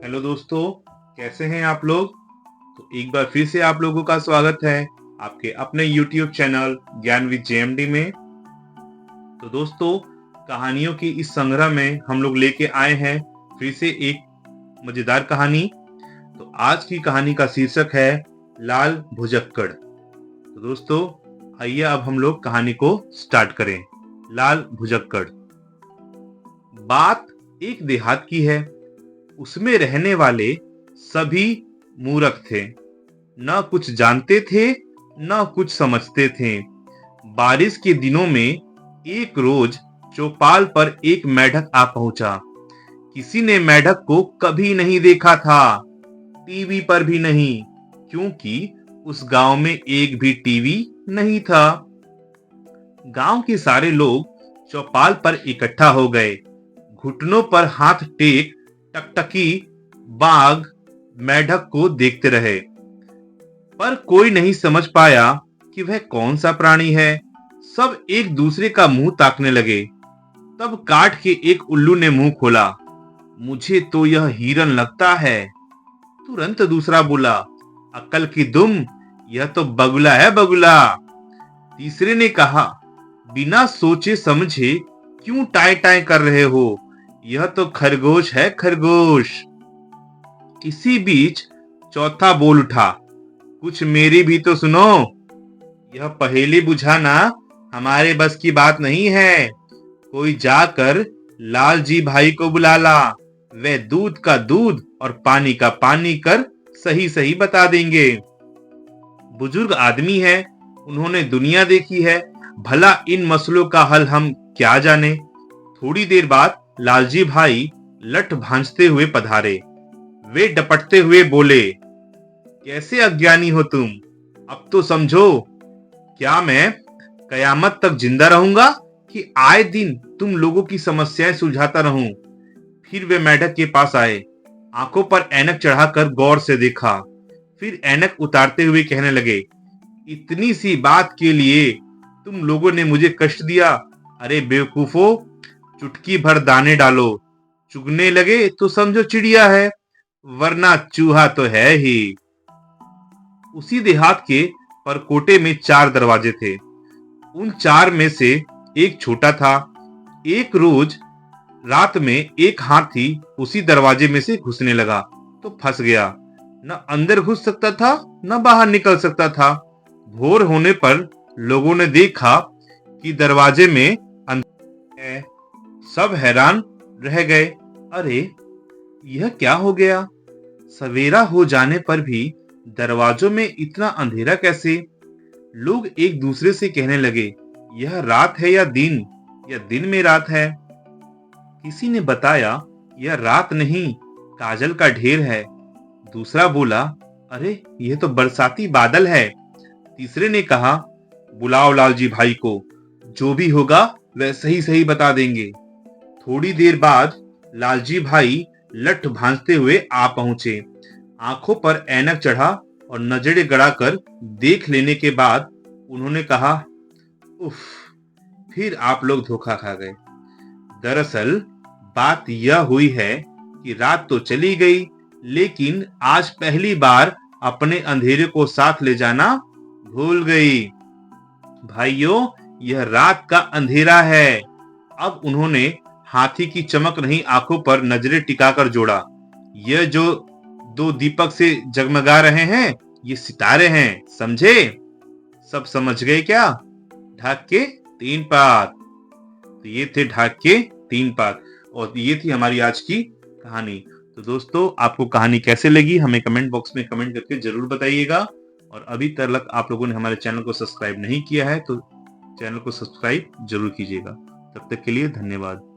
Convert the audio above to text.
Hello दोस्तों, कैसे हैं आप लोग। तो एक बार फिर से आप लोगों का स्वागत है आपके अपने YouTube चैनल ज्ञान विद जेएमडी में। तो दोस्तों, कहानियों की इस संग्रह में हम लोग लेके आए हैं फिर से एक मजेदार कहानी। तो आज की कहानी का शीर्षक है लाल भुजक्कड़। तो दोस्तों, आइए अब हम लोग कहानी को स्टार्ट करें। लाल भुजक्कड़। बात एक देहात की है। उसमें रहने वाले सभी मूर्ख थे, न कुछ जानते थे न कुछ समझते थे। बारिश के दिनों में एक रोज चौपाल पर एक मेढक आ पहुंचा। किसी ने मेढक को कभी नहीं देखा था, टीवी पर भी नहीं, क्योंकि उस गांव में एक भी टीवी नहीं था। गांव के सारे लोग चौपाल पर इकट्ठा हो गए। घुटनों पर हाथ टेक टकटकी बाघ मेढक को देखते रहे, पर कोई नहीं समझ पाया कि वह कौन सा प्राणी है। सब एक दूसरे का मुंह ताकने लगे। तब काठ के एक उल्लू ने मुंह खोला। मुझे तो यह हिरन लगता है। तुरंत दूसरा बोला, अक्ल की दुम, यह तो बगुला है, बगुला। तीसरे ने कहा, बिना सोचे समझे क्यों टाई टाई कर रहे हो, यह तो खरगोश है, खरगोश। इसी बीच चौथा बोल उठा, कुछ मेरी भी तो सुनो। यह पहेली बुझाना हमारे बस की बात नहीं है। कोई जाकर लाल जी भाई को बुला ला। वे दूध का दूध और पानी का पानी कर सही सही बता देंगे। बुजुर्ग आदमी है, उन्होंने दुनिया देखी है, भला इन मसलों का हल हम क्या जाने। थोड़ी देर बाद लालजी भाई लठ भांजते हुए पधारे। वे डपटते हुए बोले, कैसे अज्ञानी हो तुम, अब तो समझो। क्या मैं कयामत तक जिंदा रहूंगा कि आए दिन तुम लोगों की समस्याएं सुलझाता रहूं। फिर वे मेढक के पास आए, आंखों पर ऐनक चढ़ाकर गौर से देखा। फिर ऐनक उतारते हुए कहने लगे, इतनी सी बात के लिए तुम लोगों ने मुझे कष्ट दिया। अरे बेवकूफो, चुटकी भर दाने डालो, चुगने लगे तो समझो चिड़िया है, वरना चूहा तो है ही। उसी देहात के परकोटे में 4 दरवाजे थे। उन 4 में से एक छोटा था। एक रोज रात में एक हाथी उसी दरवाजे में से घुसने लगा तो फंस गया। न अंदर घुस सकता था न बाहर निकल सकता था। भोर होने पर लोगों ने देखा कि दरवाजे में अंधेरा है। सब हैरान रह गए। अरे, यह क्या हो गया। सवेरा हो जाने पर भी दरवाजों में इतना अंधेरा कैसे। लोग एक दूसरे से कहने लगे, यह रात है या दिन, या दिन में रात है। किसी ने बताया, यह रात नहीं, काजल का ढेर है। दूसरा बोला, अरे यह तो बरसाती बादल है। तीसरे ने कहा, बुलाओ लालजी भाई को, जो भी होगा वह सही सही बता देंगे। थोड़ी देर बाद लालजी भाई लठ भांजते हुए आ पहुंचे। आंखों पर ऐनक चढ़ा और नजरें गड़ाकर देख लेने के बाद उन्होंने कहा, उफ, फिर आप लोग धोखा खा गए। दरअसल बात यह हुई है कि रात तो चली गई, लेकिन आज पहली बार अपने अंधेरे को साथ ले जाना भूल गई। भाइयों, यह रात का अंधेरा है। अब उन्होंने हाथी की चमक नहीं आंखों पर नजरें टिकाकर जोड़ा, यह जो 2 दीपक से जगमगा रहे हैं, ये सितारे हैं, समझे। सब समझ गए क्या। ढाक के 3 पात। तो ये थे ढाक के 3 पात, और ये थी हमारी आज की कहानी। तो दोस्तों, आपको कहानी कैसे लगी हमें कमेंट बॉक्स में कमेंट करके जरूर बताइएगा। और अभी तक आप लोगों ने हमारे चैनल को सब्सक्राइब नहीं किया है तो चैनल को सब्सक्राइब जरूर कीजिएगा। तब तक के लिए धन्यवाद।